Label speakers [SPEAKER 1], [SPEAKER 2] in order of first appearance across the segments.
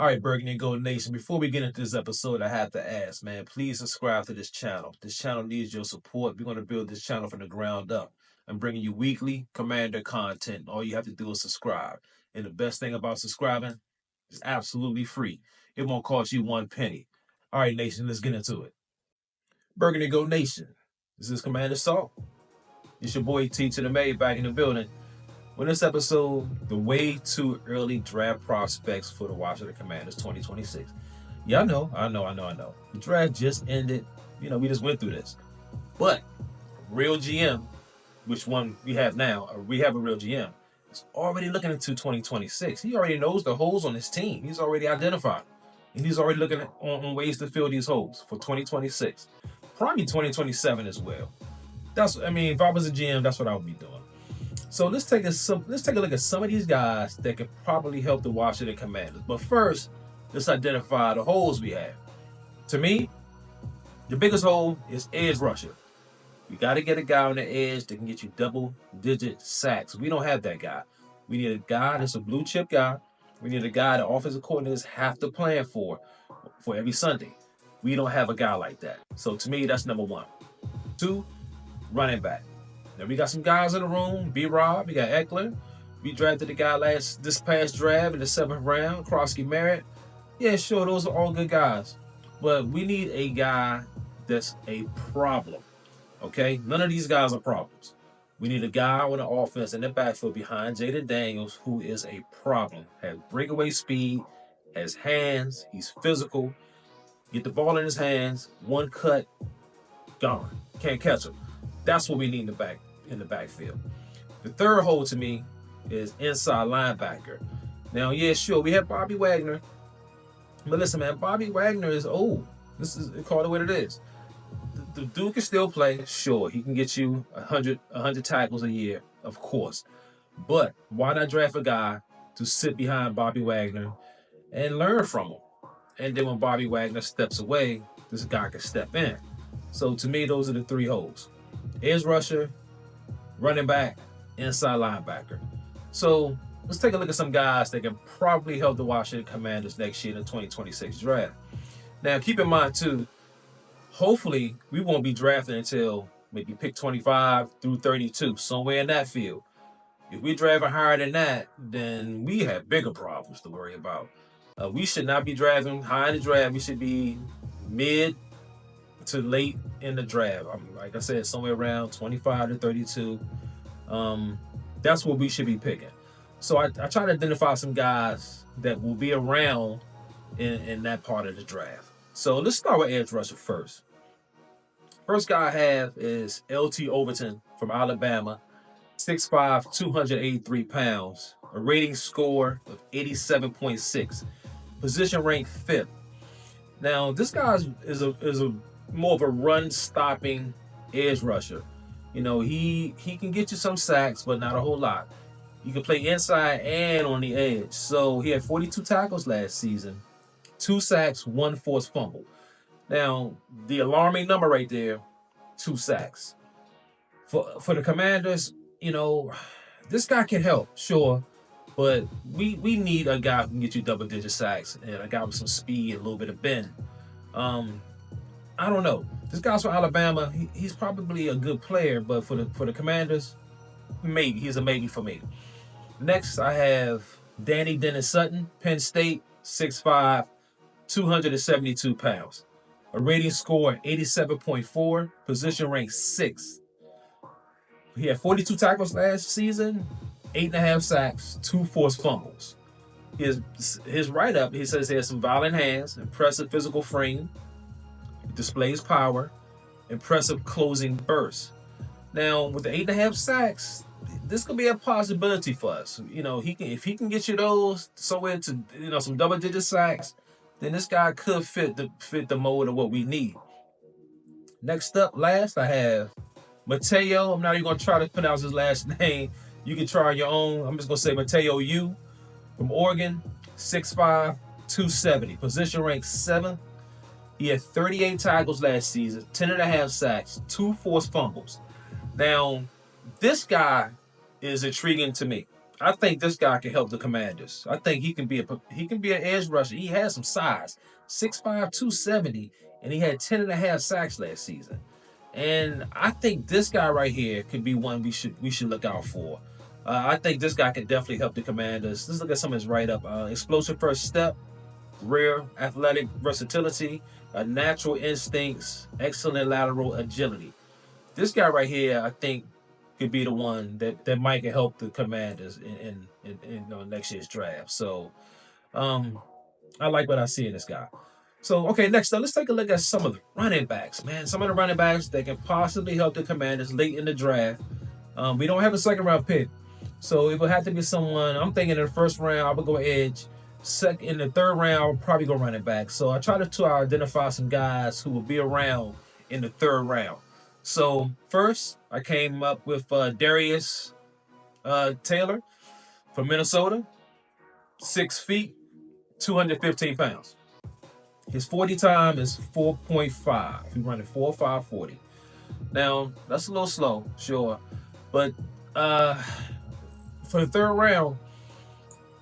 [SPEAKER 1] All right, Burgundy and Gold Nation, before we get into this episode, I have to ask, man, please subscribe to this channel. This channel needs your support. We're going to build this channel from the ground up. I'm bringing you weekly Commander content. All you have to do is subscribe. And the best thing about subscribing is absolutely free. It won't cost you 1 penny. All right, Nation, let's get into it. Burgundy and Gold Nation, this is Commander Salt. It's your boy T to the May back in the building. On this episode, the way too early draft prospects for the Washington Commanders 2026. Yeah, I know. The draft just ended. We just went through this. But real GM, which one we have now, or we have a real GM, is already looking into 2026. He already knows the holes on his team. He's already identified. And he's already looking on ways to fill these holes for 2026. Probably 2027 as well. If I was a GM, that's what I would be doing. So let's take a look at some of these guys that could probably help the Washington Commanders. But first, let's identify the holes we have. To me, the biggest hole is edge rusher. You got to get a guy on the edge that can get you double-digit sacks. We don't have that guy. We need a guy that's a blue-chip guy. We need a guy that offensive coordinators have to plan for every Sunday. We don't have a guy like that. So to me, that's number one. 2, running back. Now we got some guys in the room. B-Rob, we got Eckler. We drafted the guy this past draft in the 7th round, Krosky Merritt. Yeah, sure, those are all good guys. But we need a guy that's a problem. Okay? None of these guys are problems. We need a guy on the offense in the backfield behind Jaden Daniels who is a problem. Has breakaway speed, has hands, he's physical. Get the ball in his hands, one cut, gone. Can't catch him. That's what we need in the backfield. The third hole to me is inside linebacker. Now, yeah, sure, we have Bobby Wagner. But listen, man, Bobby Wagner is old. Call it what it is. The dude can still play. Sure, he can get you 100 tackles a year, of course. But why not draft a guy to sit behind Bobby Wagner and learn from him? And then when Bobby Wagner steps away, this guy can step in. So to me, those are the 3 holes. Edge rusher, running back, inside linebacker. So let's take a look at some guys that can probably help the Washington Commanders next year in the 2026 draft. Now, keep in mind, too, hopefully we won't be drafting until maybe pick 25 through 32, somewhere in that field. If we draft higher than that, then we have bigger problems to worry about. We should not be drafting high in the draft. We should be mid to late in the draft. Like I said, somewhere around 25 to 32. That's what we should be picking. So I try to identify some guys that will be around in that part of the draft. So let's start with edge rusher first. First guy I have is LT Overton from Alabama, 6'5", 283 pounds, a rating score of 87.6, position ranked 5th. Now, this guy is a more of a run-stopping edge rusher. He can get you some sacks, but not a whole lot. You can play inside and on the edge. So he had 42 tackles last season, 2 sacks, 1 forced fumble. Now, the alarming number right there, 2 sacks. For the Commanders, this guy can help, sure, but we need a guy who can get you double-digit sacks and a guy with some speed and a little bit of bend. I don't know. This guy's from Alabama. He's probably a good player, but for the Commanders, maybe. He's a maybe for me. Next, I have Danny Dennis Sutton, Penn State, 6'5", 272 pounds. A rating score 87.4, position ranked 6th. He had 42 tackles last season, 8.5 sacks, 2 forced fumbles. His write-up, he says he has some violent hands, impressive physical frame, displays power, impressive closing bursts. Now, with the 8.5 sacks, this could be a possibility for us. If he can get you those somewhere to some double-digit sacks, then this guy could fit the mold of what we need. Next up, last, I have Mateo. I'm not even going to try to pronounce his last name. You can try your own. I'm just going to say Mateo U from Oregon, 6'5", 270. Position ranked 7th. He had 38 tackles last season, 10.5 sacks, 2 forced fumbles. Now, this guy is intriguing to me. I think this guy can help the Commanders. I think he can be an edge rusher. He has some size, 6'5", 270, and he had 10.5 sacks last season. And I think this guy right here could be one we should look out for. I think this guy can definitely help the Commanders. Let's look at some of his write-up. Explosive first step, rare athletic versatility, natural instincts, excellent lateral agility. This guy right here, I think, could be the one that might help the Commanders in next year's draft. So I like what I see in this guy. So, okay, next up, let's take a look at some of the running backs, man. Some of the running backs that can possibly help the Commanders late in the draft. We don't have a second round pick, so it would have to be someone. I'm thinking in the first round, I would go edge. In the third round, I would probably go running back. So I try to identify some guys who will be around in the third round. So first, I came up with Darius Taylor from Minnesota, 6 feet, 215 pounds. His 40 time is 4.5. He's running 4.5 40. Now, that's a little slow, sure. But for the third round,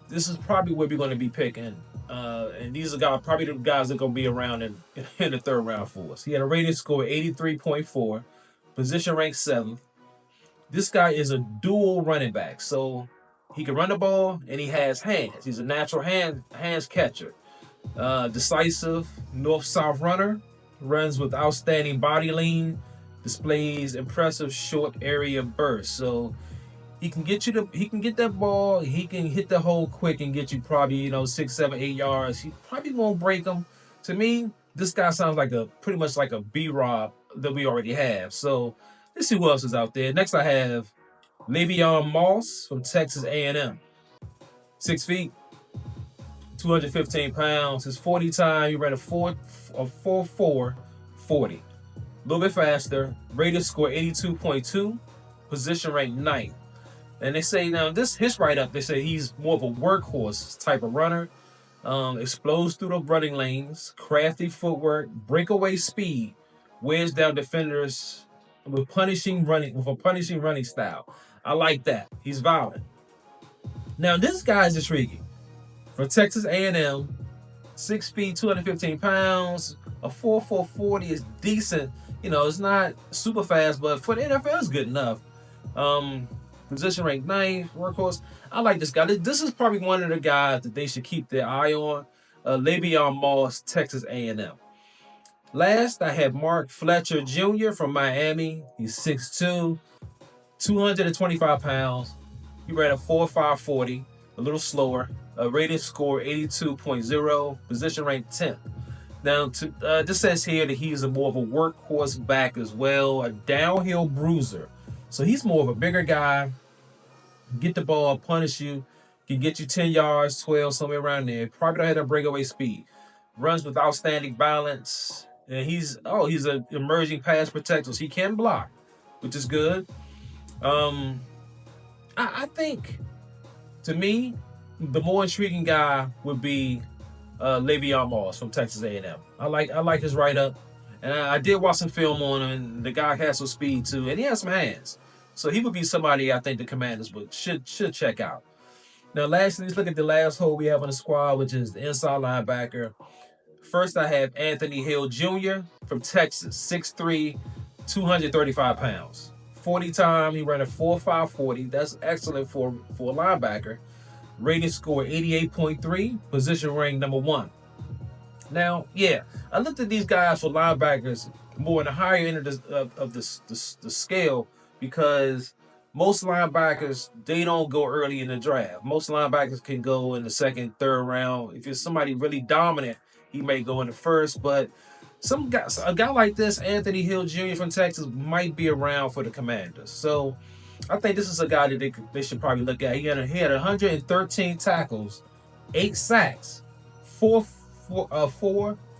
[SPEAKER 1] this is probably where we're going to be picking. And these are probably the guys that are going to be around in the third round for us. He had a rating score of 83.4, position ranked 7th. This guy is a dual running back. So he can run the ball and he has hands. He's a natural hands catcher. Decisive north-south runner, runs with outstanding body lean, displays impressive short area bursts. So he can get that ball, he can hit the hole quick and get you probably 6, 7, 8 yards. He probably won't break them. To me, this guy sounds like pretty much like a B-Rob that we already have. So let's see who else is out there. Next I have Le'Veon Moss from Texas A&M, 6 feet, 215 pounds. His 40 time, he ran a 4.4 40. A little bit faster. Rated score 82.2. Position ranked 9th. And they say now his write-up, they say he's more of a workhorse type of runner. Explodes through the running lanes, crafty footwork, breakaway speed, wears down defenders with a punishing running style. I like that. He's violent. Now this guy's intriguing. From Texas A&M, 6 feet, 215 pounds, a 4.4 40 is decent. It's not super fast, but for the NFL, it's good enough. Position ranked 9th, workhorse. I like this guy. This is probably one of the guys that they should keep their eye on. Le'Veon Moss, Texas A&M. Last, I have Mark Fletcher Jr. from Miami. He's 6'2", 225 pounds. He ran a 4.5 40, a little slower. Rated score 82.0, position ranked 10th. Now, this says here that he's more of a workhorse back as well, a downhill bruiser. So he's more of a bigger guy, get the ball, punish you, can get you 10 yards, 12, somewhere around there. Probably don't have that breakaway speed. Runs with outstanding balance. And he's an emerging pass protector, so he can block, which is good. I think, to me, the more intriguing guy would be Le'Veon Moss from Texas A&M. I like his write-up, and I did watch some film on him, and the guy has some speed too, and he has some hands. So he would be somebody I think the Commanders should check out. Now, lastly, let's look at the last hole we have on the squad, which is the inside linebacker. First, I have Anthony Hill Jr. from Texas, 6'3", 235 pounds. 40 time, he ran a 4.5 40. That's excellent for a linebacker. Rating score 88.3, position ranked number 1. Now, yeah, I looked at these guys for linebackers more in the higher end of the scale, because most linebackers, they don't go early in the draft. Most linebackers can go in the second, third round. If you're somebody really dominant, he may go in the first. But a guy like this, Anthony Hill Jr. from Texas, might be around for the Commanders. So I think this is a guy that they should probably look at. He had 113 tackles, 8 sacks, 4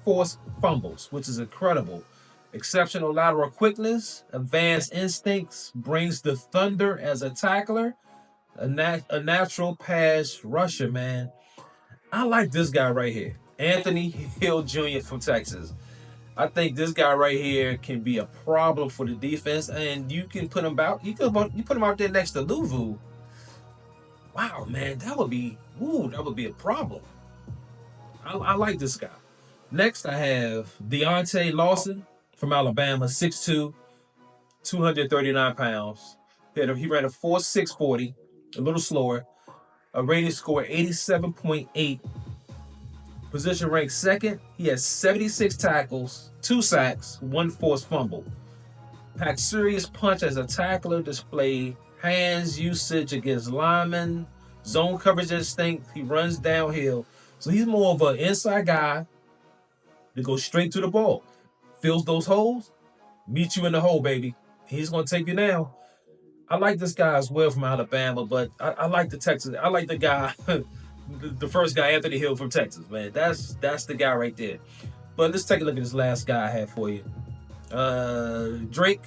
[SPEAKER 1] forced fumbles, which is incredible. Exceptional lateral quickness, advanced instincts, brings the thunder as a tackler, a natural pass rusher, man. I like this guy right here, Anthony Hill Jr. from Texas. I think this guy right here can be a problem for the defense, and you can put him out. You put him out there next to Luvu. Wow, man, that would be a problem. I like this guy. Next, I have Deontay Lawson from Alabama, 6'2", 239 pounds. He ran a 4.640, a little slower. A rating score 87.8. Position ranked second. He has 76 tackles, 2 sacks, 1 forced fumble. Packed serious punch as a tackler, displayed hands usage against linemen, zone coverage instinct. He runs downhill. So he's more of an inside guy that goes straight to the ball. Fills those holes, meet you in the hole, baby. He's going to take you down. I like this guy as well from Alabama, but I like the Texas. I like the guy, the first guy, Anthony Hill from Texas, man. That's the guy right there. But let's take a look at this last guy I have for you. Drake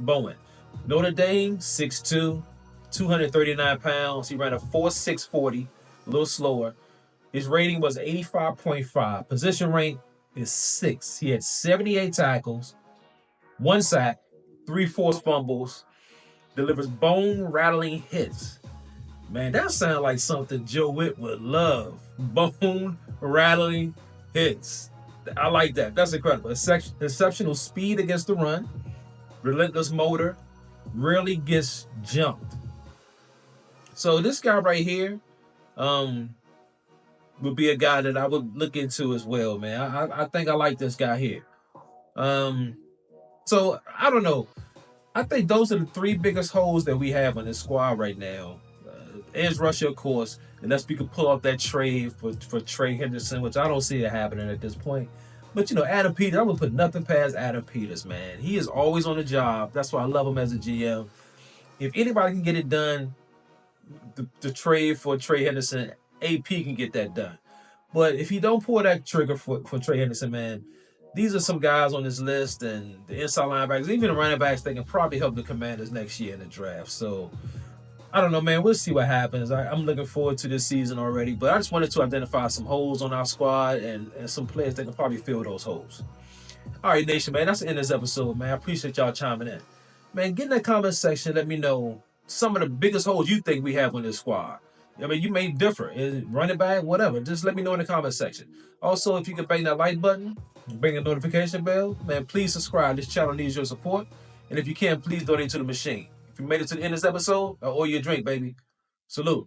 [SPEAKER 1] Bowen. Notre Dame, 6'2", 239 pounds. He ran a 4.640, a little slower. His rating was 85.5. Position rank is 6. He had 78 tackles, 1 sack, 3 forced fumbles. Delivers bone-rattling hits. Man, that sounds like something Joe Witt would love. Bone-rattling hits. I like that. That's incredible. Exceptional speed against the run. Relentless motor. Rarely gets jumped. So this guy right here would be a guy that I would look into as well, man. I think I like this guy here. So, I don't know. I think those are the 3 biggest holes that we have on this squad right now. Edge rusher, of course, unless we could pull off that trade for Trey Henderson, which I don't see it happening at this point. But, Adam Peters, I'm going to put nothing past Adam Peters, man. He is always on the job. That's why I love him as a GM. If anybody can get it done, the trade for Trey Henderson, AP can get that done. But if he don't pull that trigger for Trey Henderson, man, these are some guys on this list, and the inside linebackers, even the running backs, they can probably help the Commanders next year in the draft. So, I don't know, man. We'll see what happens. I'm looking forward to this season already, but I just wanted to identify some holes on our squad and some players that can probably fill those holes. All right, Nation, man, that's the end of this episode, man. I appreciate y'all chiming in. Man, get in the comment section. Let me know some of the biggest holes you think we have on this squad. I mean, you may differ. Running back, whatever. Just let me know in the comment section. Also, if you can bang that like button, bring a notification bell, man, please subscribe. This channel needs your support. And if you can, please donate to the machine. If you made it to the end of this episode, I owe you a drink, baby. Salute.